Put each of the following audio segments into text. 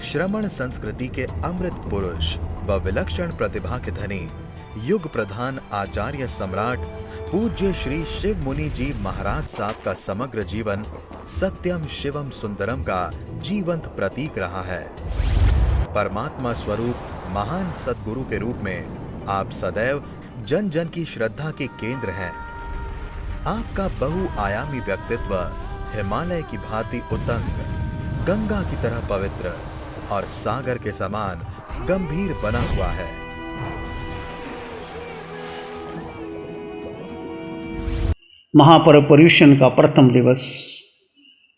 श्रमण संस्कृति के अमृत पुरुष व विलक्षण प्रतिभा के धनी युग प्रधान आचार्य सम्राट पूज्य श्री शिव मुनि जी महाराज साहब का समग्र जीवन सत्यम शिवम सुंदरम का जीवंत प्रतीक रहा है। परमात्मा स्वरूप महान सद्गुरु के रूप में आप सदैव जन जन की श्रद्धा के केंद्र हैं। आपका बहुआयामी व्यक्तित्व हिमालय की भांति उतंग, गंगा की तरह पवित्र और सागर के समान गंभीर बना हुआ है। महापर्व पर्युषण का प्रथम दिवस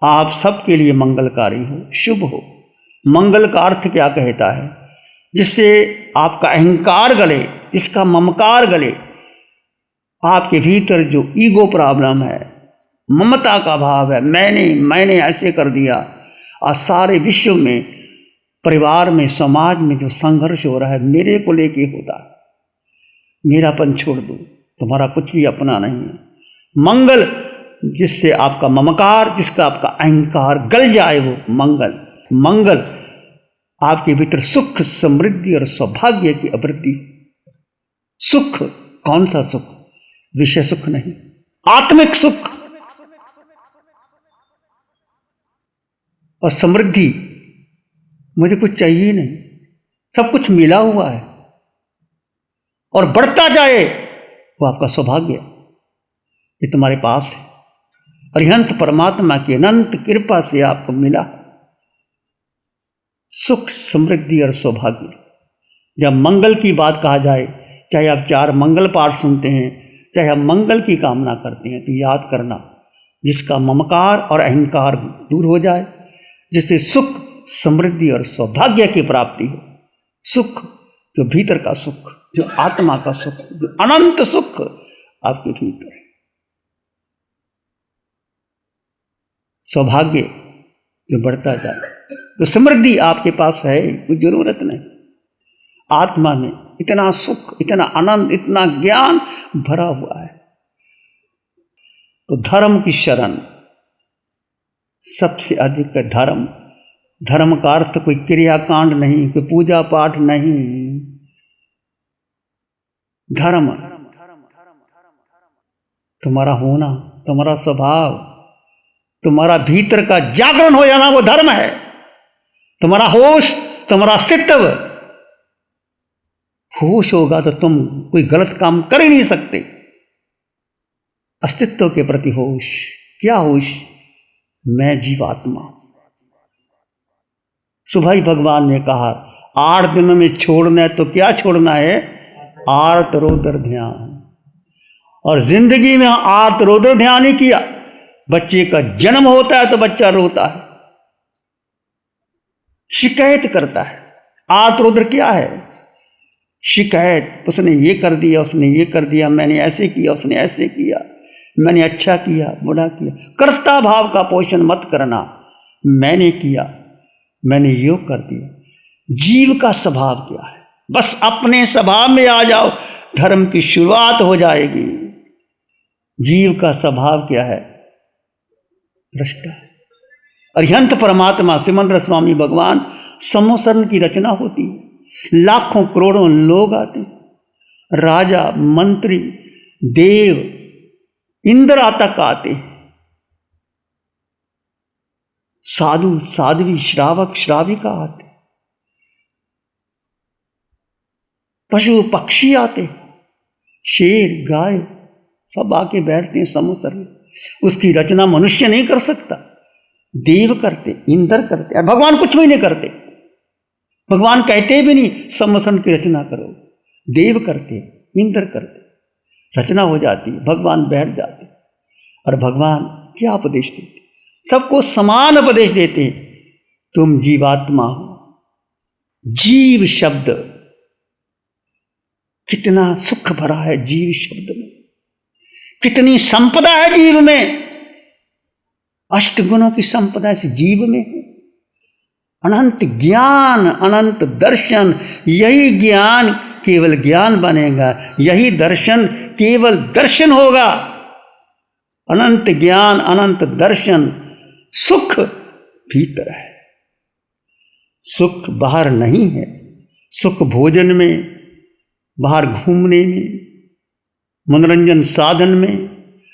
आप सबके लिए मंगलकारी हो, शुभ हो। मंगल का अर्थ क्या कहता है? जिससे आपका अहंकार गले, इसका ममकार गले, आपके भीतर जो ईगो प्रॉब्लम है, ममता का भाव है, मैंने ऐसे कर दिया, और सारे विश्व में, परिवार में, समाज में जो संघर्ष हो रहा है मेरे को लेके होता है, मेरापन छोड़ दो, तुम्हारा कुछ भी अपना नहीं है। मंगल जिससे आपका ममकार, जिसका आपका अहंकार गल जाए, वो मंगल आपके भीतर सुख, समृद्धि और सौभाग्य की अभिवृद्धि। सुख कौन सा सुख? विषय सुख नहीं, आत्मिक सुख और समृद्धि। मुझे कुछ चाहिए नहीं, सब कुछ मिला हुआ है और बढ़ता जाए, वो आपका सौभाग्य, ये तुम्हारे पास है। अरिहंत परमात्मा की अनंत कृपा से आपको मिला सुख, समृद्धि और सौभाग्य। जब मंगल की बात कहा जाए, चाहे आप 4 मंगल पाठ सुनते हैं, चाहे आप मंगल की कामना करते हैं, तो याद करना, जिसका ममकार और अहंकार दूर हो जाए, जिससे सुख, समृद्धि और सौभाग्य की प्राप्ति हो। सुख जो भीतर का सुख, जो आत्मा का सुख, जो अनंत सुख आपके भीतर है। सौभाग्य जो बढ़ता जाए, तो समृद्धि आपके पास है, कोई जरूरत नहीं। आत्मा में इतना सुख, इतना आनंद, इतना ज्ञान भरा हुआ है। तो धर्म की शरण सबसे अधिक है। धर्म का अर्थ कोई क्रियाकांड नहीं, कोई पूजा पाठ नहीं। धर्म तुम्हारा होना, तुम्हारा स्वभाव, तुम्हारा भीतर का जागरण हो जाना, वो धर्म है। तुम्हारा होश, तुम्हारा अस्तित्व। होश होगा तो तुम कोई गलत काम कर ही नहीं सकते। अस्तित्व के प्रति होश। क्या होश? मैं जीवात्मा। सुबह ही भगवान ने कहा 8 दिनों में छोड़ना है, तो क्या छोड़ना है? आर्त रोदर ध्यान। और जिंदगी में आर्त रोदर ध्यान ही किया। बच्चे का जन्म होता है तो बच्चा रोता है, शिकायत करता है। आर्त रोदर क्या है? शिकायत। उसने ये कर दिया, उसने ये कर दिया, मैंने ऐसे किया, उसने ऐसे किया, मैंने अच्छा किया, बुरा किया। कर्ता भाव का पोषण मत करना। मैंने किया, मैंने योग कर दिया। जीव का स्वभाव क्या है? बस अपने स्वभाव में आ जाओ, धर्म की शुरुआत हो जाएगी। जीव का स्वभाव क्या है? भ्रष्ट। अरिहंत परमात्मा सिमंदर स्वामी भगवान समोसरण की रचना होती है। लाखों करोड़ों लोग आते, राजा, मंत्री, देव, इंद्र तक आते, साधु, साध्वी, श्रावक, श्राविका आते, पशु पक्षी आते, शेर, गाय, सब आके बैठते हैं समोसर में। उसकी रचना मनुष्य नहीं कर सकता, देव करते, इंद्र करते, और भगवान कुछ भी नहीं करते। भगवान कहते भी नहीं समोसर की रचना करो। देव करते, इंद्र करते, रचना हो जाती है, भगवान बैठ जाते। और भगवान क्या उपदेश देते? सबको समान उपदेश देते हैं। तुम जीवात्मा हो। जीव शब्द कितना सुख भरा है जीव शब्द में, कितनी संपदा है जीव में। 8 गुणों की संपदा इस जीव में है। अनंत ज्ञान, अनंत दर्शन। यही ज्ञान केवल ज्ञान बनेगा, यही दर्शन केवल दर्शन होगा। अनंत ज्ञान, अनंत दर्शन, सुख भीतर है। सुख बाहर नहीं है, सुख भोजन में, बाहर घूमने में, मनोरंजन साधन में,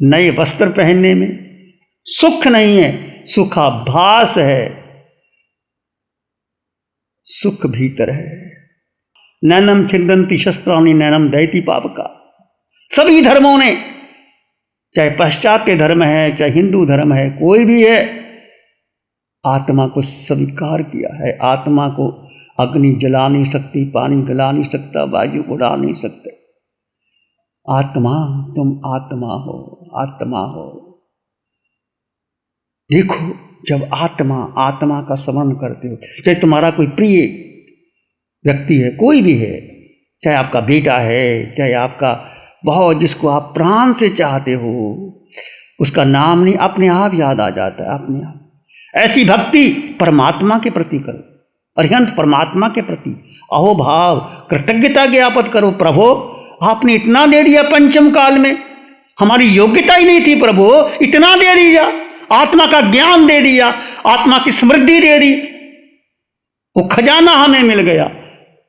नए वस्त्र पहनने में सुख नहीं है, सुखाभास है। सुख भीतर है। नैनम छिन्दन्ति शस्त्राणि नैनम दहति पावका। सभी धर्मों ने, चाहे पाश्चात्य धर्म है, चाहे हिंदू धर्म है, कोई भी है, आत्मा को स्वीकार किया है। आत्मा को अग्नि जला नहीं सकती, पानी गला नहीं सकता, वायु उड़ा नहीं सकते। आत्मा, तुम आत्मा हो, आत्मा हो। देखो, जब आत्मा का स्मरण करते हो, चाहे तुम्हारा कोई प्रिय व्यक्ति है, कोई भी है, चाहे आपका बेटा है, चाहे आपका बहुत जिसको आप प्राण से चाहते हो, उसका नाम नहीं अपने आप याद आ जाता है, अपने आप। ऐसी भक्ति परमात्मा के प्रति करो, अरिहंत परमात्मा के प्रति अहोभाव कृतज्ञता ज्ञापन करो। प्रभु, आपने इतना दे दिया पंचम काल में, हमारी योग्यता ही नहीं थी प्रभु, इतना दे दिया, आत्मा का ज्ञान दे दिया, आत्मा की समृद्धि दे दी, वो खजाना हमें मिल गया,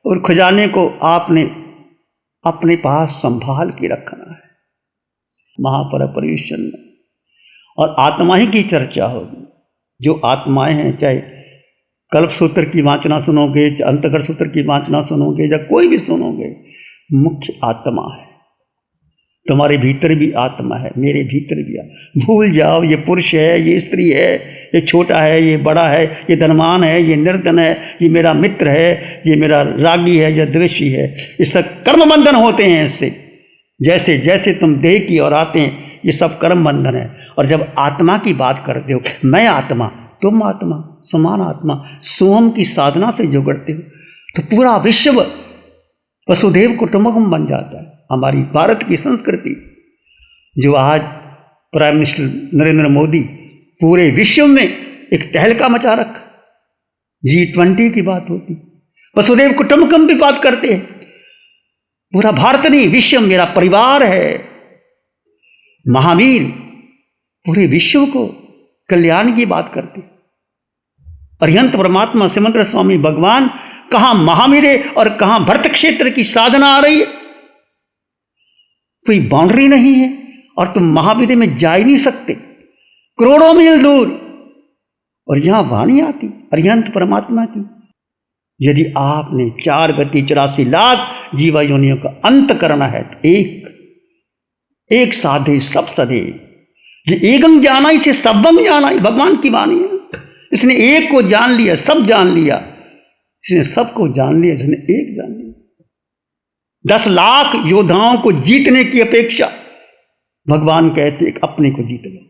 और खजाने को आपने अपने पास संभाल के रखना है। महापरपरीशन में और आत्मा ही की चर्चा होगी। जो आत्माएं हैं, चाहे कल्प सूत्र की वाचना सुनोगे, चाहे अंतकर सूत्र की वाचना सुनोगे, या कोई भी सुनोगे, मुख्य आत्मा है। तुम्हारे भीतर भी आत्मा है, मेरे भीतर भी है। भूल जाओ ये पुरुष है, ये स्त्री है, ये छोटा है, ये बड़ा है, ये धनवान है, ये निर्धन है, ये मेरा मित्र है, ये मेरा रागी है या द्वेषी है। ये सब कर्म बंधन होते हैं इससे। जैसे जैसे तुम देह की ओर आते हैं, ये सब कर्म बंधन है। और जब आत्मा की बात करते हो, मैं आत्मा, तुम आत्मा, समान आत्मा, सोम की साधना से जुड़ते हो, तो पूरा विश्व वसुधैव कुटुंबकम बन जाता है। हमारी भारत की संस्कृति, जो आज प्राइम मिनिस्टर नरेंद्र मोदी पूरे विश्व में एक तहलका मचा रखा, G20 की बात होती, वसुधैव कुटुंबकम भी बात करते हैं। पूरा भारत नहीं, विश्व मेरा परिवार है। महावीर पूरे विश्व को कल्याण की बात करते। अरिहंत परमात्मा सिमंदर स्वामी भगवान, कहां महावीर और कहां भरत क्षेत्र की साधना आ रही है, कोई बाउंड्री नहीं है, और तुम महावीर में जा ही नहीं सकते, करोड़ों मील दूर। और यहां वाणी आती अरिहंत परमात्मा की, यदि आपने 4 गति 84 लाख जीवा योनियों का अंत करना है, तो एक साधे सब सधे, जो एकम जाना इसे सबम जाना, भगवान की वाणी है। इसने एक को जान लिया, सब जान लिया, इसने सबको जान लिया, इसने एक जान लिया। 10 लाख योद्धाओं को जीतने की अपेक्षा भगवान कहते एक अपने को जीत लो।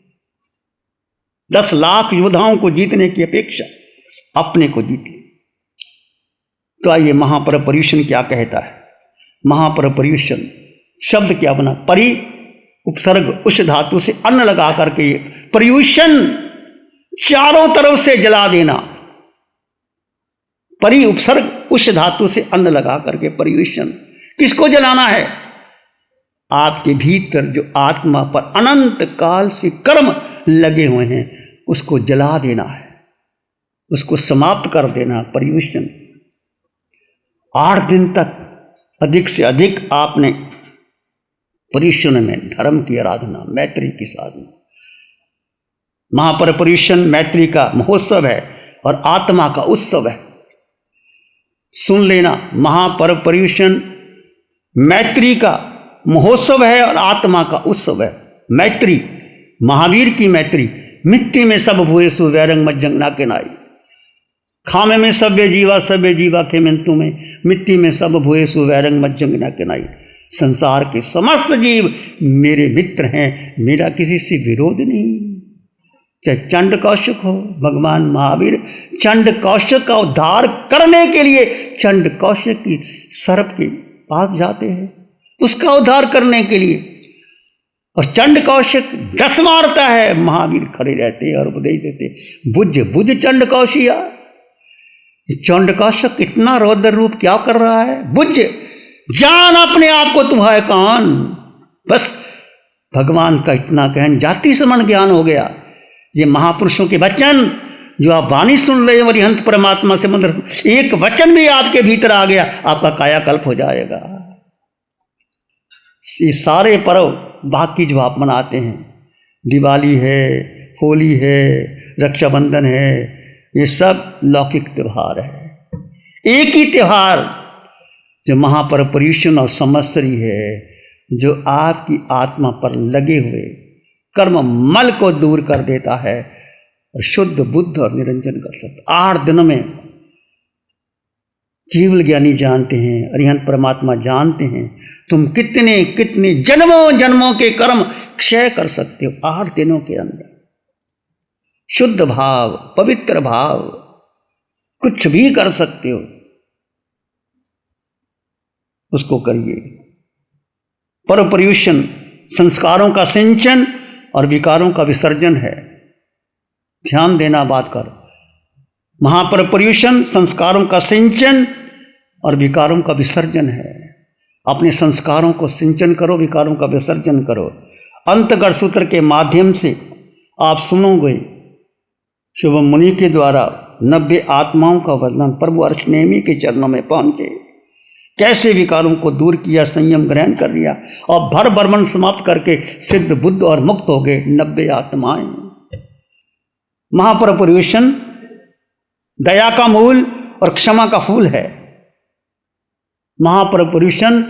10 लाख योद्धाओं को जीतने की अपेक्षा अपने को जीत लो। तो आइए, महापरपर्यूषण क्या कहता है। महापरपर्यूषण शब्द क्या बना, परि उपसर्ग उष धातु से अन्न लगा करके, पर्यूषण चारों तरफ से जला देना। परि उपसर्ग उष धातु से अन्न लगा करके पर्यूषण, किसको जलाना है? आपके भीतर जो आत्मा पर अनंत काल से कर्म लगे हुए हैं, उसको जला देना है, उसको समाप्त कर देना। पर्यूषण 8 दिन तक अधिक से अधिक आपने पर्यूषण में धर्म की आराधना, मैत्री की साधना। महापरपर्यूषण मैत्री का महोत्सव है और आत्मा का उत्सव है। सुन लेना, महापरपर्यूषण मैत्री का महोत्सव है और आत्मा का उत्सव है। मैत्री, महावीर की मैत्री। मिट्टी में सब भूयसु वैरंग मज्जंग ना के नाई, खामे में सभ्य जीवा के मिंतु में, मिट्टी में सब भूयसु वैरंग मज्जंग ना के नाई। संसार के समस्त जीव मेरे मित्र हैं, मेरा किसी से विरोध नहीं। चाहे चंड कौशिक हो, भगवान महावीर चंड कौशिक का उद्धार करने के लिए चंड कौशिक की सर्प के पास जाते हैं, उसका उद्धार करने के लिए। और चंड कौशिक 10 मारता है, महावीर खड़े रहते हैं और उपदेश देते, बुझ बुझ चंड कौशिया। चंड कौशिक इतना रौद्र रूप क्या कर रहा है? बुझ, जान अपने आप को, तू है कौन। बस भगवान का इतना कहन, जाति समन ज्ञान हो गया। ये महापुरुषों के वचन जो आप वाणी सुन रहे हैं अरिहंत परमात्मा से मंत्र, एक वचन भी आपके भीतर आ गया, आपका कायाकल्प हो जाएगा। ये सारे पर्व बाकी जो आप मनाते हैं, दिवाली है, होली है, रक्षाबंधन है, ये सब लौकिक त्यौहार है। एक ही त्यौहार जो महापर्व पर्युषण और संवत्सरी है, जो आपकी आत्मा पर लगे हुए कर्म मल को दूर कर देता है और शुद्ध बुद्ध और निरंजन कर सकता। 8 दिनों में केवल ज्ञानी जानते हैं, अरिहंत परमात्मा जानते हैं, तुम कितने कितने जन्मों जन्मों के कर्म क्षय कर सकते हो 8 दिनों के अंदर। शुद्ध भाव, पवित्र भाव, कुछ भी कर सकते हो, उसको करिए। पर्व पर्युषण संस्कारों का सिंचन और विकारों का विसर्जन है। ध्यान देना बात कर। महापर्व पर्युषण संस्कारों का सिंचन और विकारों का विसर्जन है। अपने संस्कारों को सिंचन करो, विकारों का विसर्जन करो। अंतगढ़ सूत्र के माध्यम से आप सुनोगे शुभ मुनि के द्वारा 90 आत्माओं का वर्णन। प्रभु अर्शनेमी के चरणों में पहुंचे, कैसे विकारों को दूर किया, संयम ग्रहण कर लिया और भर बर्मन समाप्त करके सिद्ध बुद्ध और मुक्त हो गए 90 आत्माएं। महापर्व पर्युषण दया का मूल और क्षमा का फूल है। महापर्व पर्युषण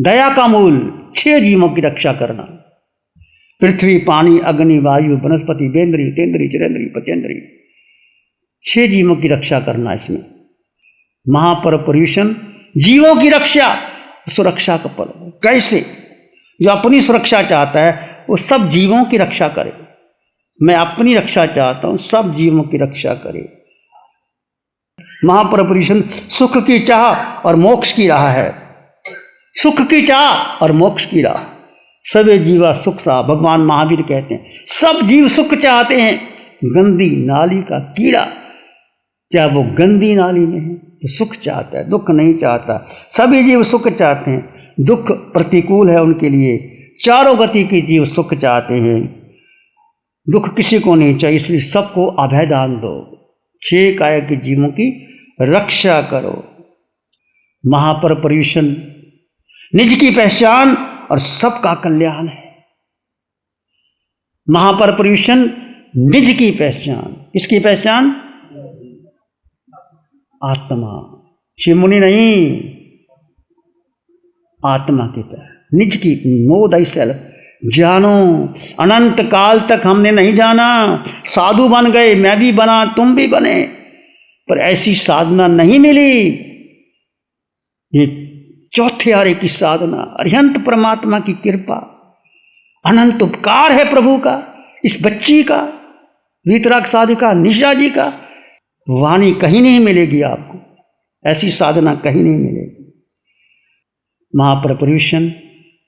दया का मूल 6 जीवों की रक्षा करना। पृथ्वी, पानी, अग्नि, वायु, वनस्पति, बेंद्री, तेंद्री, चिरेंद्री, पचेंद्री, 6 जीवों की रक्षा करना। इसमें महापर्व पर्युषण जीवों की रक्षा, सुरक्षा का पर्व। कैसे? जो अपनी सुरक्षा चाहता है वो सब जीवों की रक्षा करे। मैं अपनी रक्षा चाहता हूं, सब जीवों की रक्षा करे। महापर्व पर्युषण सुख की चाह और मोक्ष की राह है। सुख की चाह और मोक्ष की राह। सवे जीवा सुख सा, भगवान महावीर कहते हैं सब जीव सुख चाहते हैं। गंदी नाली का कीड़ा, क्या वो गंदी नाली में है तो सुख चाहता है, दुख नहीं चाहता। सभी जीव सुख चाहते हैं, दुख प्रतिकूल है उनके लिए। चारों गति के जीव सुख चाहते हैं, दुख किसी को नहीं चाहिए, इसलिए सबको अभय दान दो। 6 काय के जीवों की रक्षा करो। महापर्व पर्युषण निज की पहचान और सबका कल्याण है। महापर्व पर्युषण निज की पहचान, इसकी पहचान आत्मा, शिव मुनि नहीं, आत्मा की पहचान, निज की, नो दाई सेल्फ। जानो, अनंत काल तक हमने नहीं जाना। साधु बन गए, मैं भी बना, तुम भी बने, पर ऐसी साधना नहीं मिली। ये चौथे आरे की साधना, अरिहंत परमात्मा की कृपा, अनंत उपकार है प्रभु का, इस बच्ची का, वीतराग साधिका निशा जी का। वाणी कहीं नहीं मिलेगी आपको, ऐसी साधना कहीं नहीं मिलेगी। महापर्व पर्युषण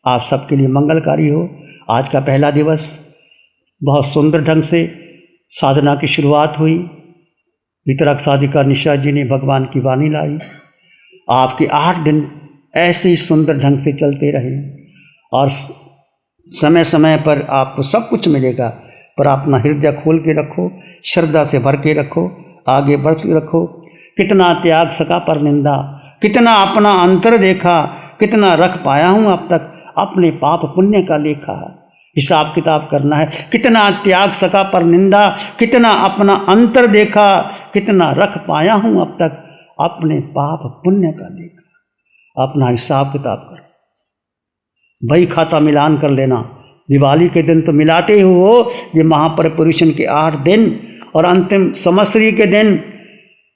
आप सबके लिए मंगलकारी हो। आज का पहला दिवस बहुत सुंदर ढंग से साधना की शुरुआत हुई। वीतराग साधिका निशा जी ने भगवान की वाणी लाई। आपके 8 दिन ऐसे ही सुंदर ढंग से चलते रहे और समय समय पर आपको सब कुछ मिलेगा, पर अपना हृदय खोल के रखो, श्रद्धा से भर के रखो, आगे बढ़ के रखो। कितना त्याग सका पर निंदा, कितना अपना अंतर देखा, कितना रख पाया हूँ अब तक अपने पाप पुण्य का लेखा। हिसाब किताब करना है। कितना त्याग सका पर निंदा, कितना अपना अंतर देखा, कितना रख पाया हूँ अब तक अपने पाप पुण्य का लेखा। अपना हिसाब किताब कर, बही खाता मिलान कर लेना। दिवाली के दिन तो मिलाते ही हो, ये महापर्व पर्युषण के 8 दिन और अंतिम संवत्सरी के दिन,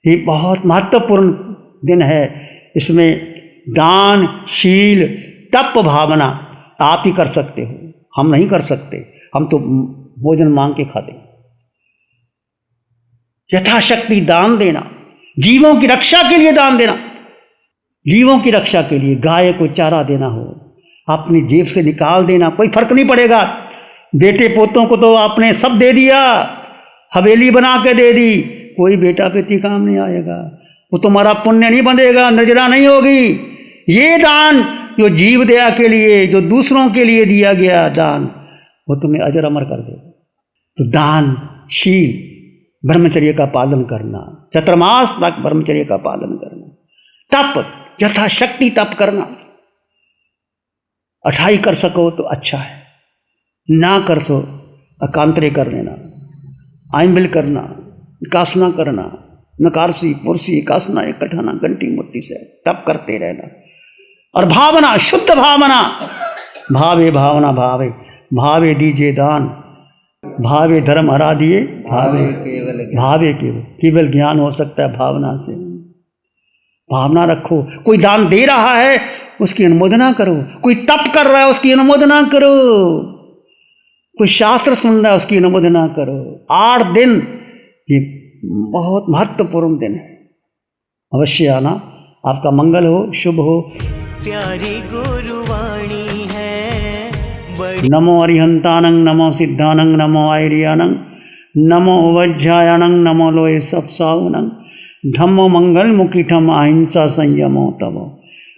ये बहुत महत्वपूर्ण दिन है। इसमें दान, शील, तप भावना आप ही कर सकते हो, हम नहीं कर सकते। हम तो भोजन मांग के खाते। यथाशक्ति दान देना, जीवों की रक्षा के लिए दान देना, जीवों की रक्षा के लिए गाय को चारा देना हो, अपनी जेब से निकाल देना, कोई फर्क नहीं पड़ेगा। बेटे पोतों को तो आपने सब दे दिया, हवेली बना के दे दी, कोई बेटा बेटी काम नहीं आएगा, वो तुम्हारा पुण्य नहीं बंधेगा, नजरा नहीं होगी। ये दान जो जीव दया के लिए, जो दूसरों के लिए दिया गया दान, वो तुम्हें अजर अमर कर देगा। तो दान, शील, ब्रह्मचर्य का पालन करना, चतुर्मास तक ब्रह्मचर्य का पालन करना, तप यथाशक्ति तप करना। 28 कर सको तो अच्छा है, ना कर सो एकांतरे कर लेना, आइंबिल करना, कासना करना, नकारसी पुरसी कासना एक कठाना घंटी मुट्ठी से तप करते रहना। और भावना, शुद्ध भावना, भावे भावना भावे, भावे दीजिए दान, भावे धर्म हरा दिए, भावे केवल ज्ञान हो सकता है भावना से। भावना रखो, कोई दान दे रहा है उसकी अनुमोदना करो, कोई तप कर रहा है उसकी अनुमोदना करो, कोई शास्त्र सुन रहा है उसकी अनुमोदना करो। 8 दिन ये बहुत महत्वपूर्ण दिन है, अवश्य आना। आपका मंगल हो, शुभ हो। प्यारी गुरुवाणी है नमो अरिहंतानंग, नमो सिद्धानंग, नमो आयरियानंग, नमो वज्रायणंग, नमो लोय सत्साहुनंग, धम्मो मंगल मुखिठम अहिंसा संयमो तवो,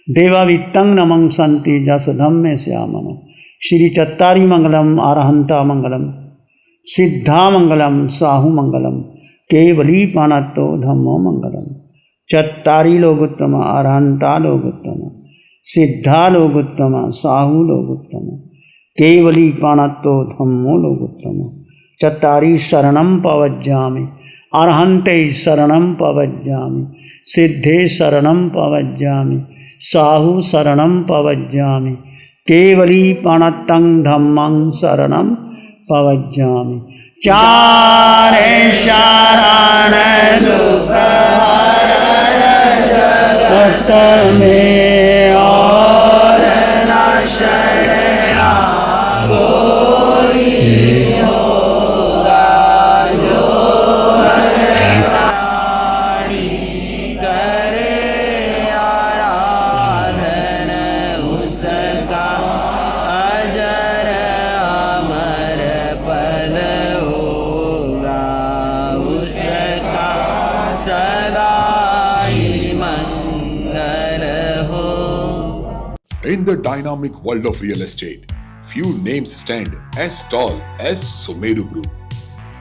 देवावित्तं नमं संति जस धम्मे श्यामनो। श्री चत्तारी मंगलम, अरहंता मंगलम, सिद्धा मंगलम, साहु मंगलम, केवली पानतो धम्मो मंगलम। चत्तारी लोगोत्तम, अरहंता लोगोत्तम, सिद्धा लोगोत्तम, साहु लोगोत्तम, केवली पानतो धम्मो लोगोत्तम। चत्तारी शरणं पवज्जामि, अरहन्ते शरणं पवज्जामि, सिद्धे शरणं पवज्जामि, साहु शरणं पवज्जामि, केवली पाणत्तं धम्मं शरणं पवज्जामि। चारे शरण जगत में और न शरणा कोई होगा, जो करे आराधन उसका अजर अमर पद होगा, उसका सदा ही मंगल हो। In the dynamic world of real estate, few names stand as tall as Sumeru Group.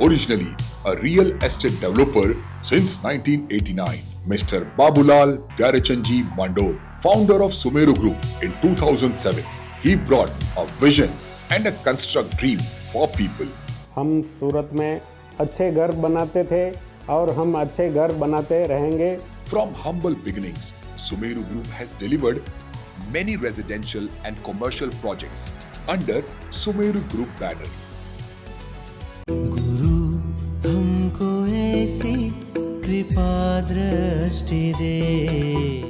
Originally a real estate developer since 1989, Mr. Babulal Pyarachandji Mandod, founder of Sumeru Group in 2007, he brought a vision and a construct dream for people. हम सूरत में अच्छे घर बनाते थे और हम अच्छे घर बनाते रहेंगे। From humble beginnings, Sumeru Group has delivered many residential and commercial projects under Sumeru Group banner. गुरु हमको ऐसी कृपा दृष्टि दे।